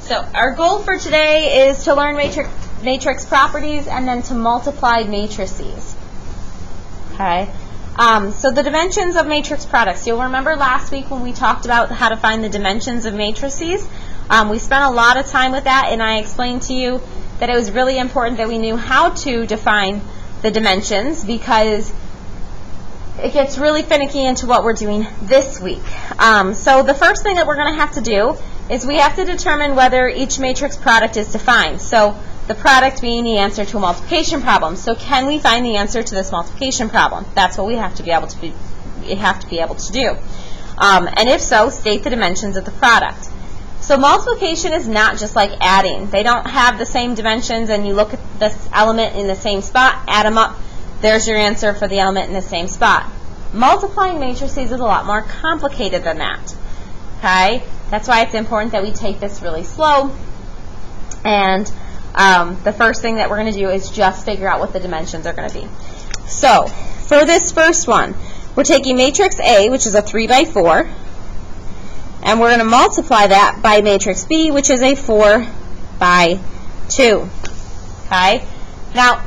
So our goal for today is to learn matrix properties and then to multiply matrices. Okay. So the dimensions of matrix products. You'll remember last week when we talked about how to find the dimensions of matrices. We spent a lot of time with that, and I explained to you that it was really important that we knew how to define the dimensions because it gets really finicky into what we're doing this week. So the first thing that we're going to have to do is we have to determine whether each matrix product is defined. So the product being the answer to a multiplication problem. So can we find the answer to this multiplication problem? That's what we have to be able to do. And if so, state the dimensions of the product. So multiplication is not just like adding. They don't have the same dimensions, and you look at this element in the same spot, add them up, there's your answer for the element in the same spot. Multiplying matrices is a lot more complicated than that. Okay? That's why it's important that we take this really slow. And the first thing that we're going to do is just figure out what the dimensions are going to be. So, for this first one, we're taking matrix A, which is a 3 by 4, and we're going to multiply that by matrix B, which is a 4 by 2. Okay? Now,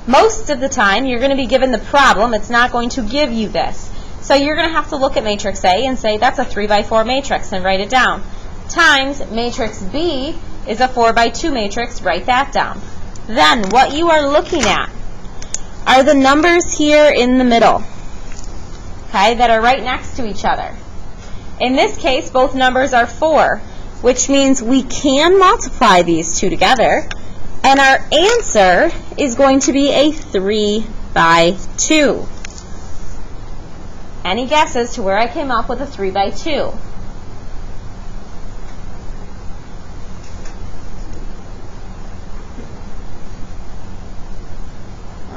most of the time, you're going to be given the problem. It's not going to give you this. So you're going to have to look at matrix A and say, that's a 3 by 4 matrix, and write it down. Times matrix B is a 4 by 2 matrix. Write that down. Then, what you are looking at are the numbers here in the middle, okay, that are right next to each other. In this case, both numbers are 4, which means we can multiply these two together, and our answer is going to be a 3 by 2. Any guesses to where I came up with a 3 by 2?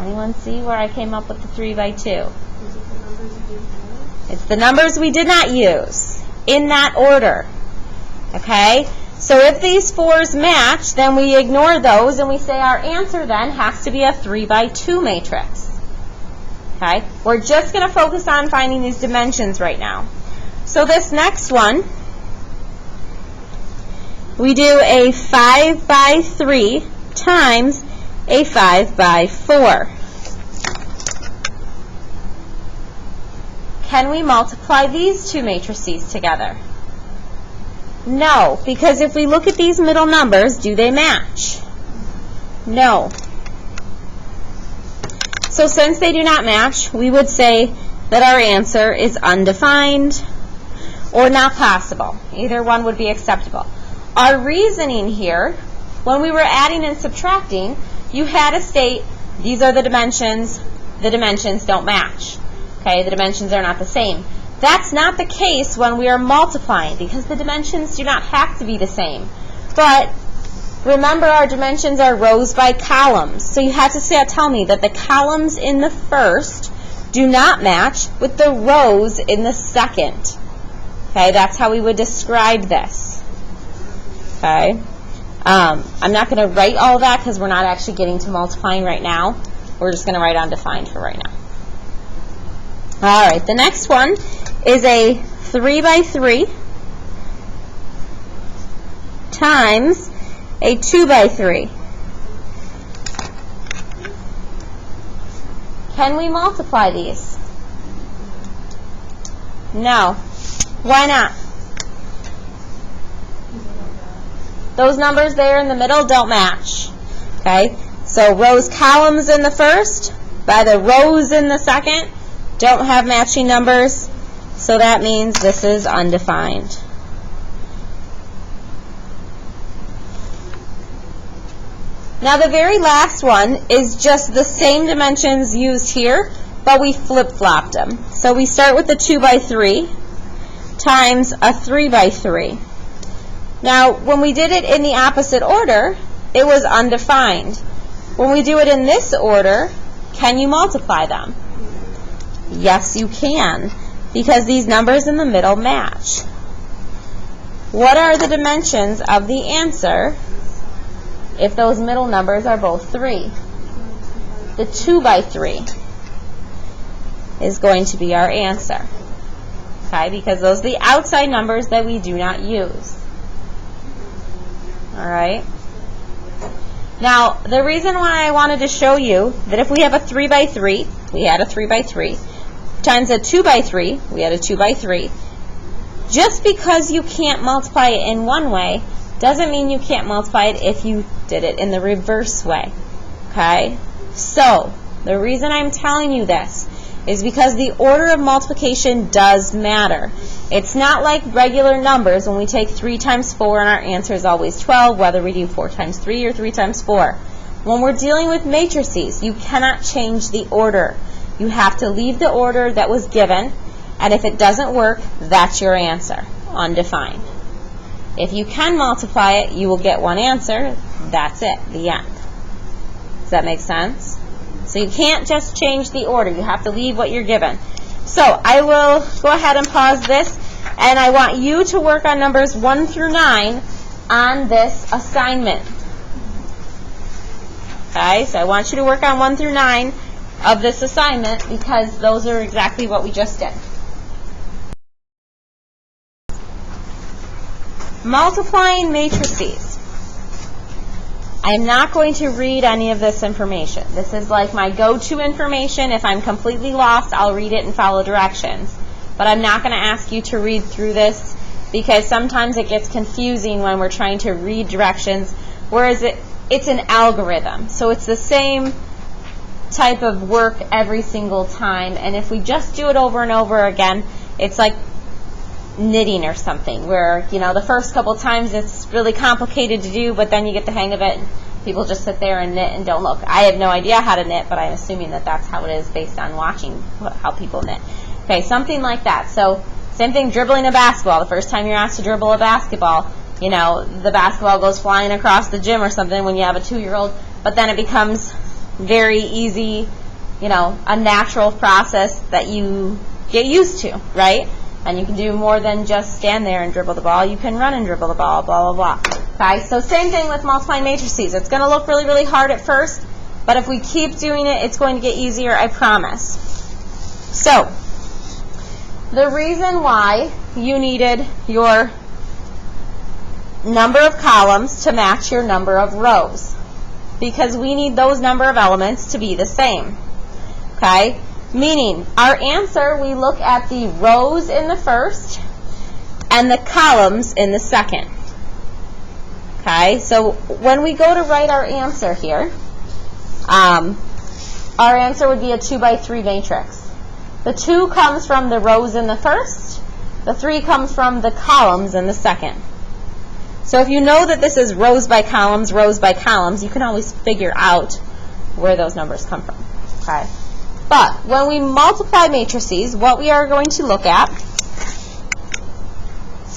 Anyone see where I came up with the 3 by 2? It's the numbers we did not use in that order. Okay? So if these 4s match, then we ignore those and we say our answer then has to be a 3 by 2 matrix. Okay? We're just going to focus on finding these dimensions right now. So this next one, we do a 5 by 3 times a 5 by 4. Can we multiply these two matrices together? No, because if we look at these middle numbers, do they match? No. So since they do not match, we would say that our answer is undefined or not possible. Either one would be acceptable. Our reasoning here, when we were adding and subtracting, you had to state these are the dimensions don't match. Okay, the dimensions are not the same. That's not the case when we are multiplying because the dimensions do not have to be the same. But remember, our dimensions are rows by columns. So you have to tell me that the columns in the first do not match with the rows in the second. Okay, that's how we would describe this. Okay. I'm not going to write all that because we're not actually getting to multiplying right now. We're just going to write undefined for right now. All right, the next one is a 3 by 3 times a 2 by 3. Can we multiply these? No. Why not? Those numbers there in the middle don't match. Okay? So rows, columns in the first by the rows in the second don't have matching numbers. So that means this is undefined. Now the very last one is just the same dimensions used here, but we flip-flopped them. So we start with the 2 by 3 times a 3 by 3. Now when we did it in the opposite order, it was undefined. When we do it in this order, can you multiply them? Yes, you can, because these numbers in the middle match. What are the dimensions of the answer if those middle numbers are both 3? The 2 by 3 is going to be our answer. Okay, because those are the outside numbers that we do not use. All right. Now, the reason why I wanted to show you that if we have a 3 by 3, we had a 3 by 3, times a 2 by 3, we had a 2 by 3, just because you can't multiply it in one way doesn't mean you can't multiply it if you did it in the reverse way. Okay? So, the reason I'm telling you this is because the order of multiplication does matter. It's not like regular numbers when we take 3 times 4 and our answer is always 12, whether we do 4 times 3 or 3 times 4. When we're dealing with matrices, you cannot change the order. You have to leave the order that was given, and if it doesn't work, that's your answer, undefined. If you can multiply it, you will get one answer. That's it, the end. Does that make sense? So you can't just change the order. You have to leave what you're given. So I will go ahead and pause this, and I want you to work on numbers 1 through 9 on this assignment. Okay, so I want you to work on 1 through 9 of this assignment because those are exactly what we just did. Multiplying matrices. I am not going to read any of this information. This is like my go-to information. If I'm completely lost, I'll read it and follow directions. But I'm not going to ask you to read through this because sometimes it gets confusing when we're trying to read directions, whereas it's an algorithm. So it's the same type of work every single time. And if we just do it over and over again, it's like knitting or something where, you know, the first couple times it's really complicated to do, but then you get the hang of it and people just sit there and knit and don't look. I have no idea how to knit, but I'm assuming that that's how it is based on watching how people knit. Okay, something like that. So same thing, dribbling a basketball. The first time you're asked to dribble a basketball, you know, the basketball goes flying across the gym or something when you have a 2-year-old, but then it becomes very easy, you know, a natural process that you get used to, right? And you can do more than just stand there and dribble the ball. You can run and dribble the ball, blah, blah, blah. Okay, so same thing with multiplying matrices. It's going to look really, really hard at first, but if we keep doing it, it's going to get easier, I promise. So, the reason why you needed your number of columns to match your number of rows, because we need those number of elements to be the same. Okay? Meaning, our answer, we look at the rows in the first and the columns in the second. Okay, so when we go to write our answer here, our answer would be a 2 by 3 matrix. The 2 comes from the rows in the first, the 3 comes from the columns in the second. So if you know that this is rows by columns, you can always figure out where those numbers come from. Okay. But when we multiply matrices, what we are going to look at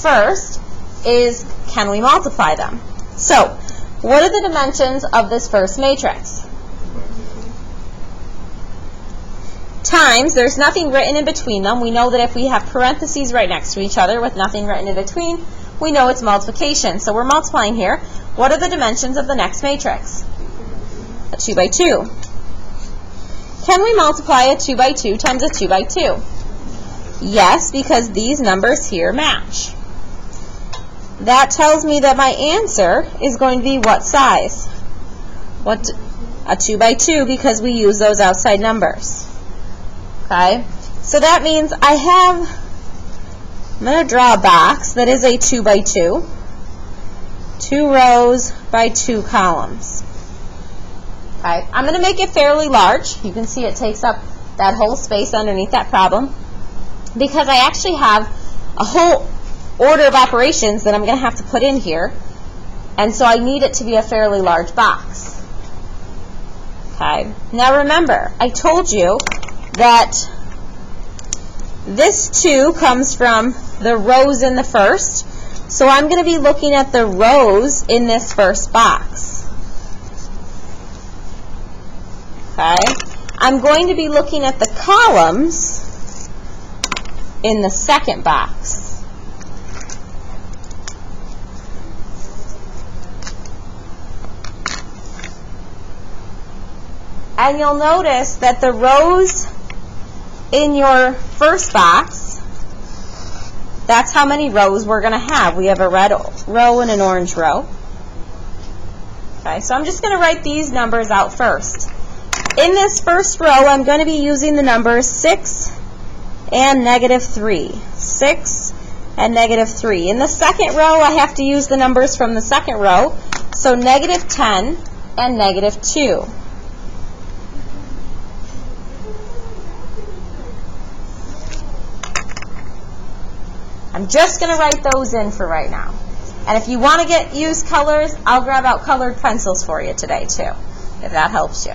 first is, can we multiply them? So, what are the dimensions of this first matrix? Times, there's nothing written in between them. We know that if we have parentheses right next to each other with nothing written in between, we know it's multiplication. So we're multiplying here. What are the dimensions of the next matrix? A 2 by 2. Can we multiply a 2 by 2 times a 2 by 2? Yes, because these numbers here match. That tells me that my answer is going to be what size? A 2 by 2 because we use those outside numbers. Okay? So that means I'm going to draw a box that is a 2 by 2. 2 rows by 2 columns. Okay. I'm going to make it fairly large. You can see it takes up that whole space underneath that problem because I actually have a whole order of operations that I'm going to have to put in here, and so I need it to be a fairly large box. Okay. Now remember, I told you that this 2 comes from the rows in the first, so I'm going to be looking at the rows in this first box. Okay. I'm going to be looking at the columns in the second box. And you'll notice that the rows in your first box, that's how many rows we're going to have. We have a red row and an orange row. Okay, so I'm just going to write these numbers out first. In this first row, I'm going to be using the numbers 6 and -3. 6 and -3. In the second row, I have to use the numbers from the second row, so -10 and -2. I'm just going to write those in for right now. And if you want to use colors, I'll grab out colored pencils for you today too, if that helps you.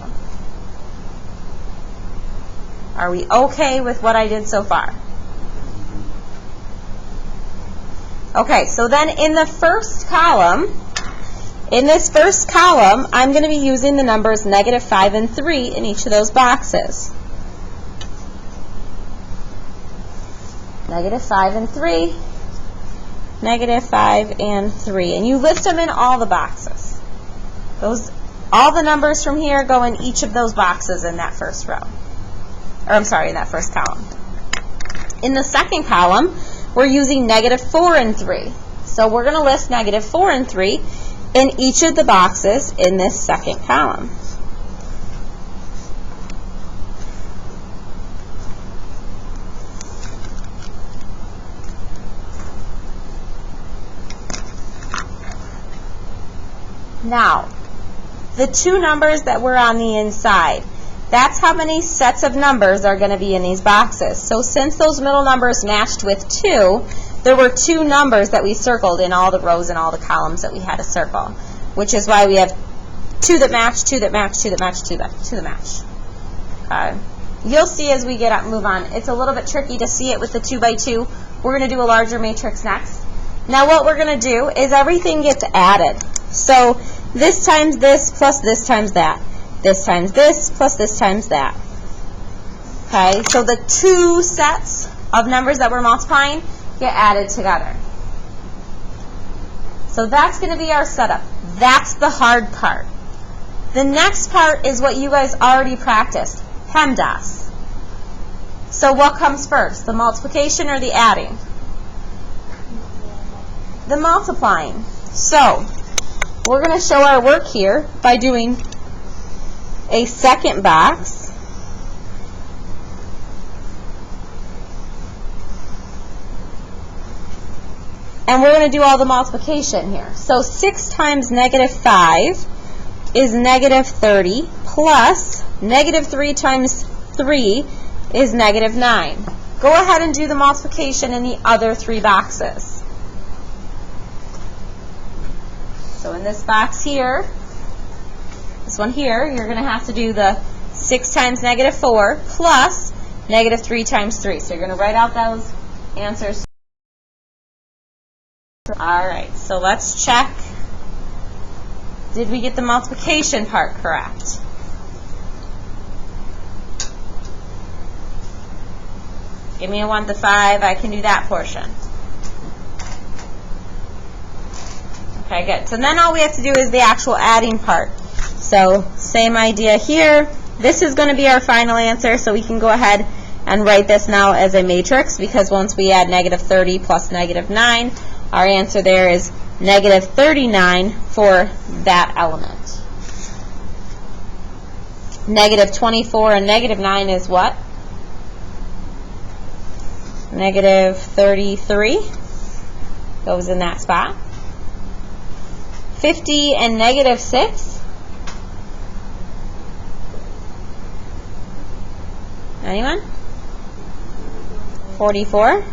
Are we okay with what I did so far? Okay, so then in the first column, I'm going to be using the numbers -5 and 3 in each of those boxes. -5 and 3, -5 and 3. And you list them in all the boxes. All the numbers from here go in each of those boxes in that first row. Or I'm sorry, in that first column. In the second column, we're using -4 and 3. So we're going to list -4 and 3 in each of the boxes in this second column. Now, the two numbers that were on the inside, that's how many sets of numbers are going to be in these boxes. So since those middle numbers matched with 2, there were 2 numbers that we circled in all the rows and all the columns that we had to circle, which is why we have 2 that match, 2 that match, 2 that match, 2 that match. You'll see as we move on. It's a little bit tricky to see it with the 2 by 2. We're going to do a larger matrix next. Now what we're going to do is everything gets added. So this times this plus this times that. This times this plus this times that. Okay, so the 2 sets of numbers that we're multiplying get added together. So that's going to be our setup. That's the hard part. The next part is what you guys already practiced, PEMDAS. So what comes first, the multiplication or the adding? The multiplying. So we're going to show our work here by doing a second box. And we're going to do all the multiplication here. So 6 times -5 is -30 plus -3 times 3 is -9. Go ahead and do the multiplication in the other 3 boxes. So in this box here, this one here, you're going to have to do the 6 times -4 plus -3 times 3. So you're going to write out those answers. All right, so let's check. Did we get the multiplication part correct? Give me a 1 to 5. I can do that portion. Okay, good. So then all we have to do is the actual adding part. So same idea here. This is going to be our final answer, so we can go ahead and write this now as a matrix, because once we add -30 plus -9, our answer there is -39 for that element. -24 and -9 is what? -33 goes in that spot. 50 and -6. Anyone? 44.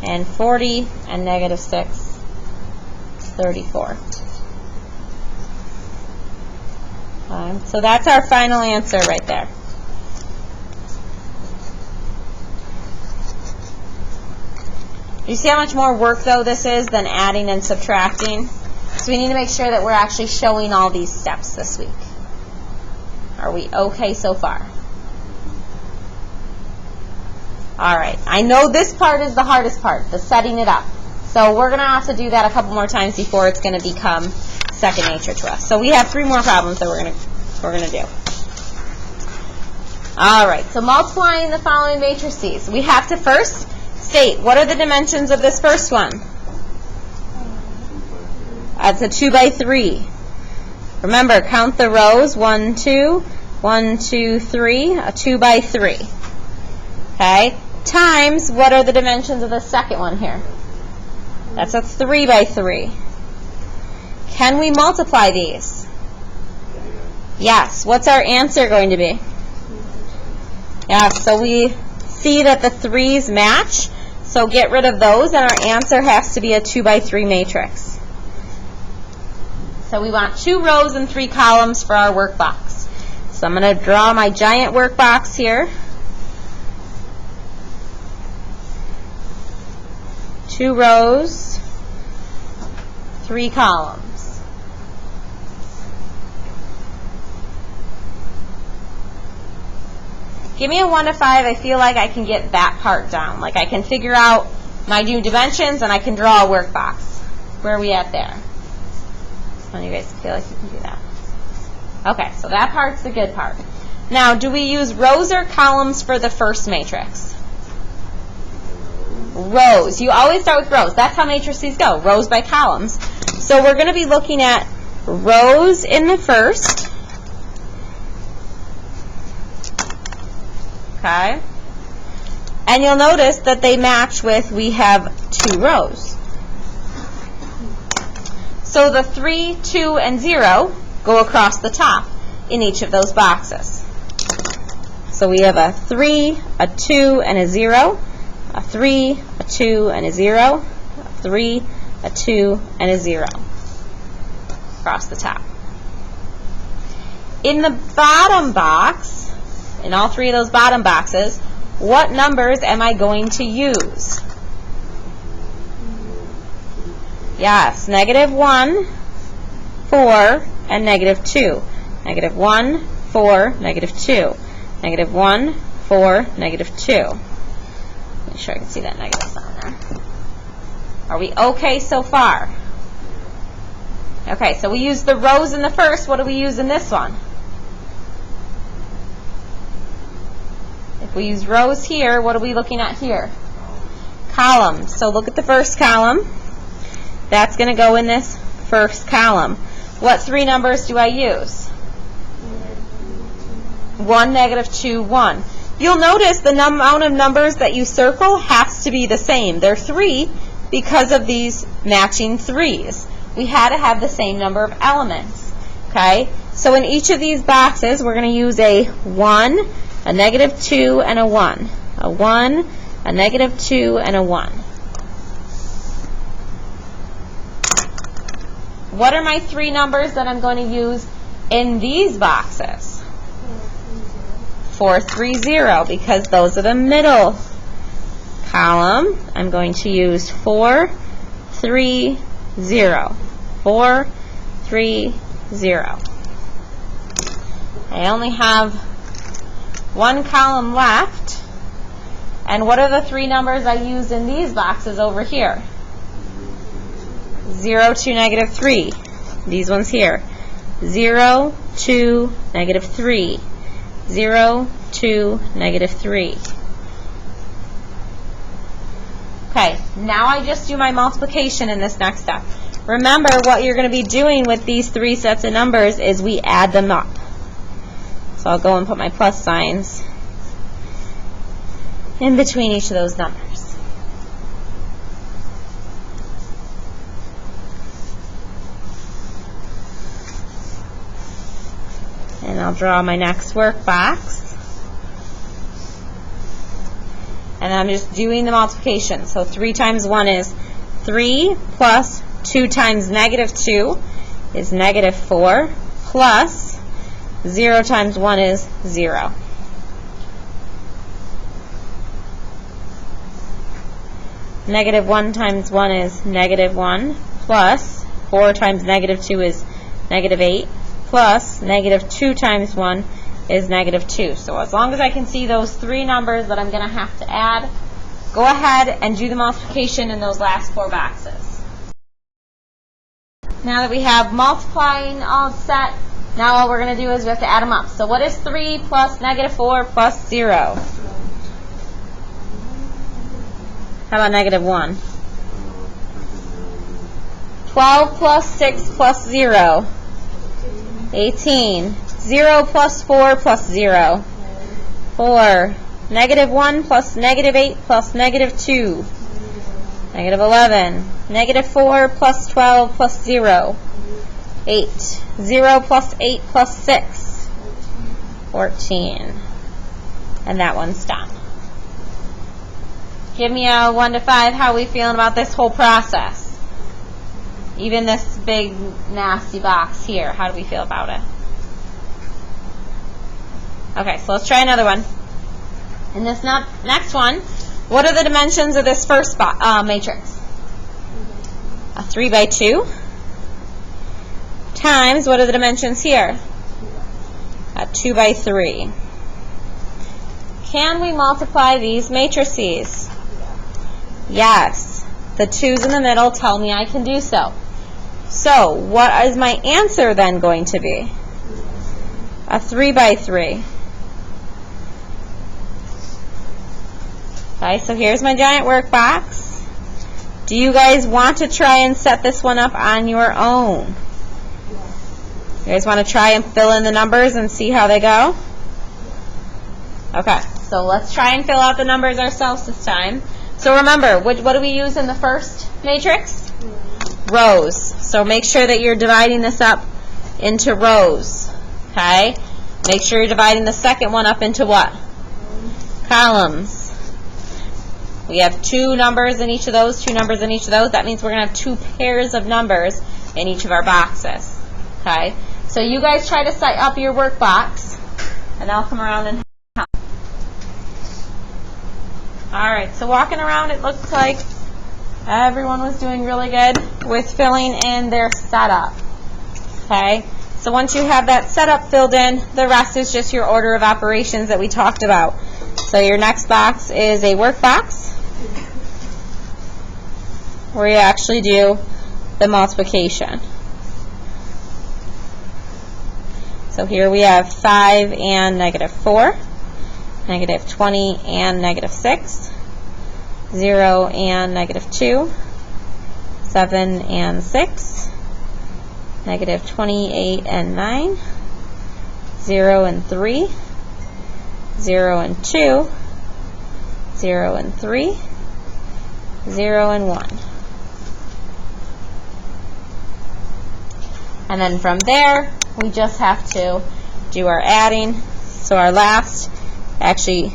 And 40 and -6. 34. So that's our final answer right there. You see how much more work, though, this is than adding and subtracting? So we need to make sure that we're actually showing all these steps this week. Are we okay so far? All right. I know this part is the hardest part, the setting it up. So we're going to have to do that a couple more times before it's going to become second nature to us. So we have 3 more problems that we're going to do. All right. So multiplying the following matrices. We have to first state, what are the dimensions of this first one? A That's a 2 by 3. Remember, count the rows. 1, 2, 1, 2, 3. A 2 by 3. Okay? Times, what are the dimensions of the second one here? That's a 3 by 3. Can we multiply these? Yes. What's our answer going to be? Yes, so we see that the 3's match, so get rid of those, and our answer has to be a 2 by 3 matrix. So we want 2 rows and 3 columns for our workbox. So I'm going to draw my giant workbox here. 2 rows, 3 columns. Give me a 1 to 5. I feel like I can get that part down. Like I can figure out my new dimensions and I can draw a workbox. Where are we at there? Some of you guys feel like you can do that. Okay, so that part's the good part. Now, do we use rows or columns for the first matrix? Rows. You always start with rows. That's how matrices go, rows by columns. So we're going to be looking at rows in the first. Okay? And you'll notice that they match with, we have 2 rows. So the 3, 2, and 0 go across the top in each of those boxes. So we have a 3, a 2, and a 0, a 3, a 2, and a 0, a 3, a 2, and a 0 across the top. In the bottom box, in all 3 of those bottom boxes, what numbers am I going to use? Yes, -1, 4, and -2. -1, 4, -2. -1, 4, -2. Make sure I can see that negative sign there. Are we okay so far? Okay, so we use the rows in the first. What do we use in this one? If we use rows here, what are we looking at here? Columns. So look at the first column. That's going to go in this first column. What 3 numbers do I use? 1, -2, 1. You'll notice the amount of numbers that you circle has to be the same. They're 3 because of these matching 3's. We had to have the same number of elements. Okay? So in each of these boxes, we're going to use a 1, a -2, and a 1. A 1, a -2, and a 1. What are my 3 numbers that I'm going to use in these boxes? 4, 3, 0, because those are the middle column. I'm going to use 4, 3, 0. 4, 3, 0. I only have 1 column left. And what are the 3 numbers I used in these boxes over here? 0, 2, -3. These ones here. 0, 2, -3. 0, 2, -3. Okay, now I just do my multiplication in this next step. Remember, what you're going to be doing with these 3 sets of numbers is we add them up. So I'll go and put my plus signs in between each of those numbers. And I'll draw my next workbox. And I'm just doing the multiplication. So 3 times 1 is 3, plus 2 times -2 is -4, plus 0 times 1 is 0. -1 times 1 is -1, plus 4 times -2 is -8, plus -2 times 1 is -2. So as long as I can see those 3 numbers that I'm going to have to add, go ahead and do the multiplication in those last 4 boxes. Now that we have multiplying all set, now all we're going to do is we have to add them up. So what is 3 plus -4 plus 0? How about -1? 12 plus 6 plus 0. 18. 0 plus 4 plus 0. 4. Negative 1 plus negative 8 plus negative 2. Negative 11. Negative 4 plus 12 plus 0. 8. 0 plus 8 plus 6. 14. And that one's done. Give me a 1 to 5. How are we feeling about this whole process? Even this big nasty box here. How do we feel about it? Okay, so let's try another one. In this next one, what are the dimensions of this first matrix? A 3 by 2 times, what are the dimensions here? A 2 by 3. Can we multiply these matrices? Yes. The 2's in the middle tell me I can do so. So, what is my answer then going to be? A 3 by 3. Okay, so here's my giant workbox. Do you guys want to try and set this one up on your own? You guys want to try and fill in the numbers and see how they go? Okay, so let's try and fill out the numbers ourselves this time. So remember, what do we use in the first matrix? Rows. So make sure that you're dividing this up into rows. Okay? Make sure you're dividing the second one up into what? Columns. We have 2 numbers in each of those, 2 numbers in each of those. That means we're going to have 2 pairs of numbers in each of our boxes. Okay? So you guys try to set up your workbox, and I'll come around and help. Alright, so walking around, it looks like everyone was doing really good with filling in their setup. Okay? So once you have that setup filled in, the rest is just your order of operations that we talked about. So your next box is a workbox, where you actually do the multiplication. So here we have 5 and negative 4, negative 20 and negative 6, 0 and negative 2, 7 and 6, negative 28 and 9, 0 and 3, 0 and 2, 0 and 3, 0 and 1. And then from there, we just have to do our adding. So our last, actually,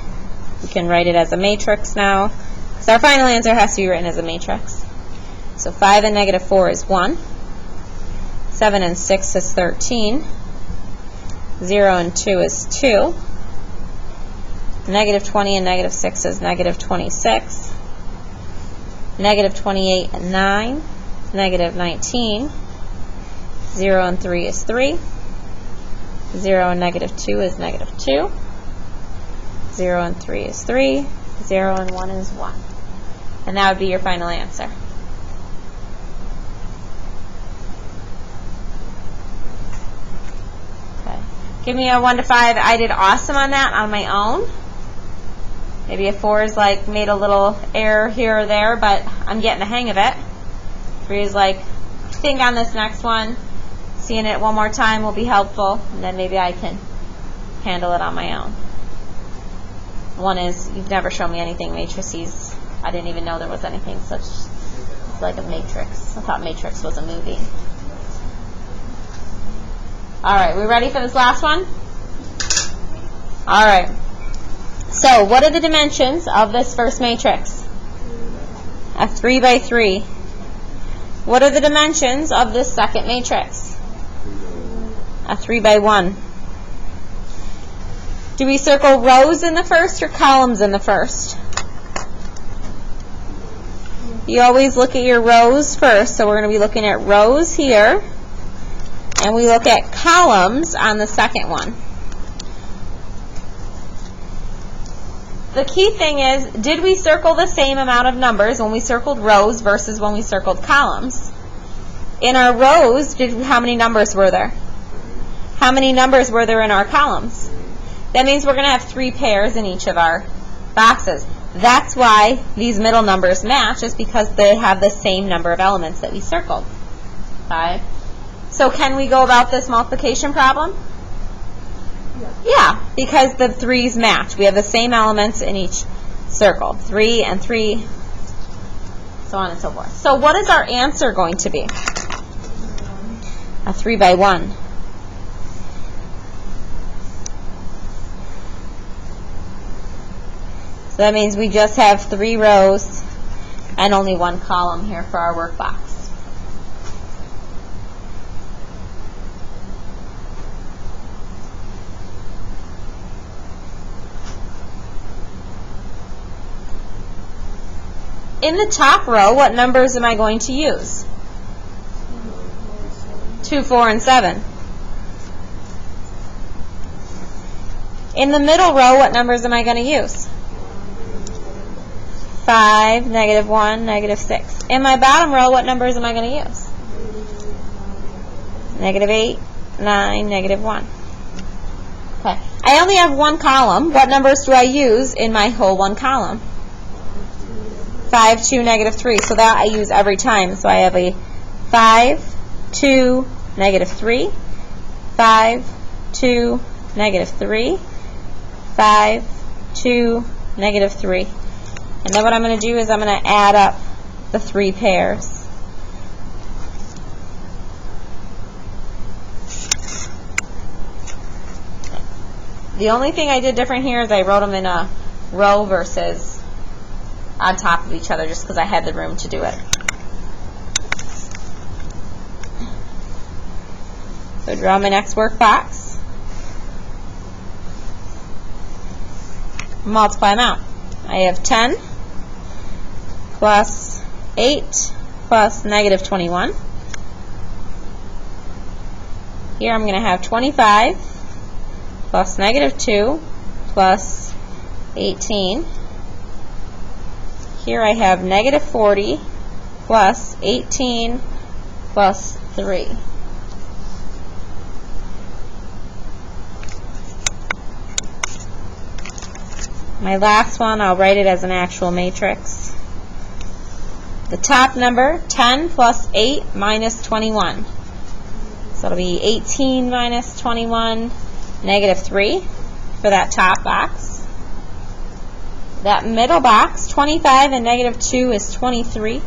we can write it as a matrix now. So our final answer has to be written as a matrix. So 5 and negative 4 is 1. 7 and 6 is 13. 0 and 2 is 2. Negative 20 and negative 6 is negative 26. Negative 28 and 9. Negative 19. 0 and 3 is 3. 0 and negative 2 is negative 2. 0 and 3 is 3. 0 and 1 is 1. And that would be your final answer. Okay. Give me a 1 to 5. I did awesome on that on my own. Maybe a 4 is like made a little error here or there, but I'm getting the hang of it. 3 is like, think on this next one. Seeing it one more time will be helpful, and then maybe I can handle it on my own. 1 is, you've never shown me anything matrices. I didn't even know there was anything such like a matrix. I thought Matrix was a movie. Alright, we ready for this last one? Alright. So, what are the dimensions of this first matrix? A 3 by 3. What are the dimensions of this second matrix? A 3 by 1. Do we circle rows in the first or columns in the first? You always look at your rows first, so we're going to be looking at rows here, and we look at columns on the second one. The key thing is, did we circle the same amount of numbers when we circled rows versus when we circled columns? In our rows, how many numbers were there? How many numbers were there in our columns? That means we're going to have 3 pairs in each of our boxes. That's why these middle numbers match, is because they have the same number of elements that we circled. Okay. So can we go about this multiplication problem? Yeah, because the 3's match. We have the same elements in each circle. 3 and 3, so on and so forth. So what is our answer going to be? A 3 by 1. So that means we just have 3 rows and only 1 column here for our workbox. In the top row, what numbers am I going to use? 2, 4, and 7. In the middle row, what numbers am I going to use? 5, negative 1, negative 6. In my bottom row, what numbers am I going to use? Negative 8, 9, negative 1. Okay. I only have 1 column. What numbers do I use in my whole 1 column? 5, 2, negative 3. So that I use every time. So I have a 5, 2, negative 3, 5, 2, negative 3, 5, 2, negative 3. And then what I'm going to do is I'm going to add up the 3 pairs. The only thing I did different here is I wrote them in a row versus on top of each other just because I had the room to do it. So draw my next workbox. Multiply them out. I have 10 plus 8 plus negative 21. Here I'm going to have 25 plus negative 2 plus 18. Here I have negative 40 plus 18 plus 3. My last one, I'll write it as an actual matrix. The top number, 10 plus 8 minus 21. So it'll be 18 minus 21, negative 3 for that top box. That middle box, 25 and negative 2 is 23.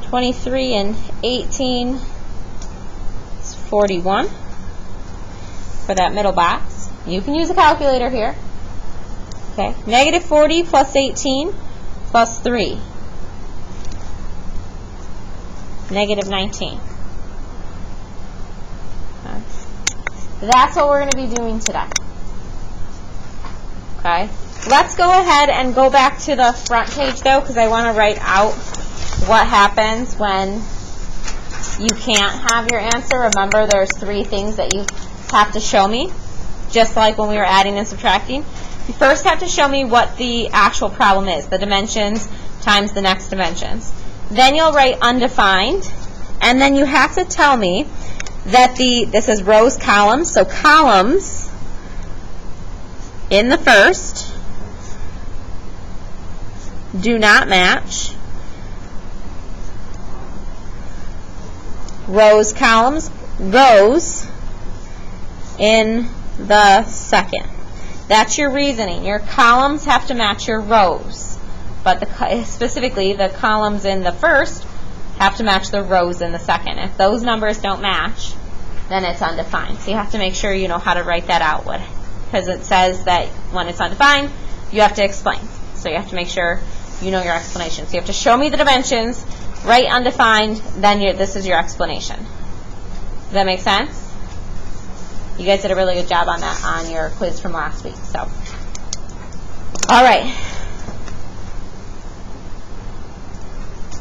23 and 18 is 41 for that middle box. You can use a calculator here. Okay, negative 40 plus 18 plus 3. Negative 19. Okay. That's what we're going to be doing today. Okay. Let's go ahead and go back to the front page, though, because I want to write out what happens when you can't have your answer. Remember, there's 3 things that you have to show me, just like when we were adding and subtracting. You first have to show me what the actual problem is, the dimensions times the next dimensions. Then you'll write undefined, and then you have to tell me that this is rows, columns, so columns in the first do not match rows, columns, rows in the second. That's your reasoning. Your columns have to match your rows, but specifically the columns in the first have to match the rows in the second. If those numbers don't match, then it's undefined. So you have to make sure you know how to write that out, because it says that when it's undefined, you have to explain. So you have to make sure you know your explanation. So you have to show me the dimensions, write undefined, then this is your explanation. Does that make sense? You guys did a really good job on that on your quiz from last week. So, all right.